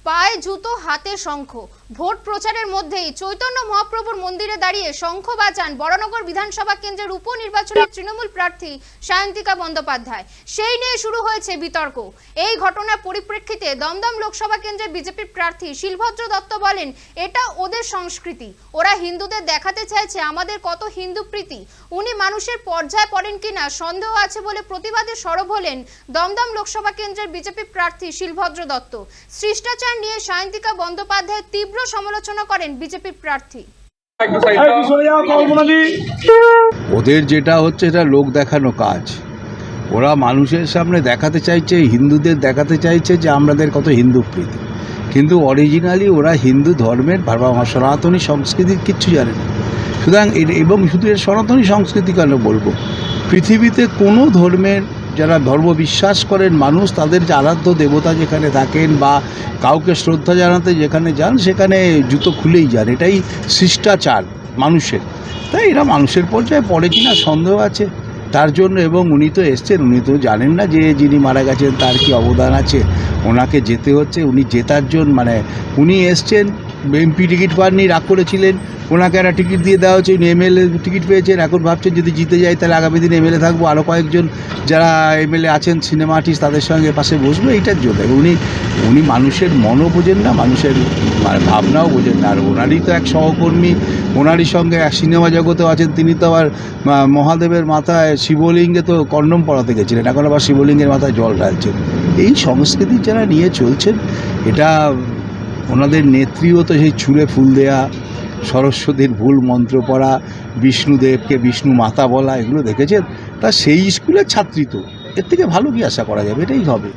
পায়ে জুতো হাতে শঙ্খ। ভোট প্রচারের মধ্যেই চৈতন্য মহাপ্রভুর মন্দিরে দাঁড়িয়ে শঙ্খ বাজান বরানগর বিধানসভা কেন্দ্রের উপনির্বাচনের তৃণমূল প্রার্থী সায়ন্তিকা বন্দ্যোপাধ্যায়। সেই নিয়ে শুরু হয়েছে বিতর্ক। এই ঘটনার পরিপ্রেক্ষিতে দমদম লোকসভা কেন্দ্রের বিজেপি প্রার্থী শিলভদ্র দত্ত বলেন, এটা ওদের সংস্কৃতি, ওরা হিন্দুদের দেখাতে চাইছে আমাদের কত হিন্দু প্রীতি। উনি মানুষের পর্যায়ে পড়েন কিনা সন্দেহ আছে বলে প্রতিবাদে সরব হলেন দমদম লোকসভা কেন্দ্রের বিজেপি প্রার্থী শিলভদ্র দত্ত। শিষ্টাচার নিয়ে সায়ন্তিকা বন্দ্যোপাধ্যায়ের তীব্র সমালোচনা করেন বিজেপি প্রার্থী। ওদের যেটা হচ্ছে এটা লোক দেখানো কাজ। ওরা মানুষের সামনে দেখাতে চাইছে, হিন্দুদের দেখাতে চাইছে যে আমাদের কত হিন্দু প্রীতি, কিন্তু অরিজিনালি ওরা হিন্দু ধর্মের সনাতনী সংস্কৃতির কিচ্ছু জানে না। সুতরাং এবং শুধু এর সনাতনী সংস্কৃতি কেন বলবো, পৃথিবীতে কোনো ধর্মের যারা ধর্ম বিশ্বাস করেন মানুষ, তাদের যে আরাধ্য দেবতা যেখানে থাকেন বা কাউকে শ্রদ্ধা জানাতে যেখানে যান, সেখানে জুতো খুলেই যান। এটাই শিষ্টাচার মানুষের। তাই এরা মানুষের পর্যায়ে পড়ে কিনা সন্দেহ আছে তার জন্য। এবং উনি তো এসছেন, উনি তো জানেন না যে যিনি মারা গেছেন তার কি অবদান আছে। ওনাকে যেতে হচ্ছে, উনি জেতার জন্য উনি এসছেন, এমপি টিকিট পাননি, রাগ করেছিলেন, ওনাকে একটা টিকিট দিয়ে দেওয়া হচ্ছে, উনি এমএলএ টিকিট পেয়েছেন। এখন ভাবছেন যদি জিতে যায় তাহলে আগামী দিন এমএলএ থাকবো, আরও কয়েকজন যারা এমএলএ আছেন সিনেমা আর্টিস্ট তাদের সঙ্গে পাশে বসবো, এইটার জন্য। উনি মানুষের মনও বোঝেন না, মানুষের ভাবনাও বোঝেন না। আর ওনারই তো এক সহকর্মী, ওনারই সঙ্গে এক সিনেমা জগতেও আছেন, তিনি তো আবার মহাদেবের মাথায় শিবলিঙ্গে তো কন্ডম পরাতে গেছিলেন, এখন আবার শিবলিঙ্গের মাথায় জল ঢালছেন। এই সংস্কৃতি যারা নিয়ে চলছেন, এটা ওনাদের নেত্রীও তো সেই ছুঁড়ে ফুল দেয়া, সরস্বতীর ভুল মন্ত্র পড়া, বিষ্ণুদেবকে বিষ্ণু মাতা বলা, এগুলো দেখেছেন। তা সেই স্কুলের ছাত্রী তো, এর থেকে ভালো কি আশা করা যাবে? এটাই হবে।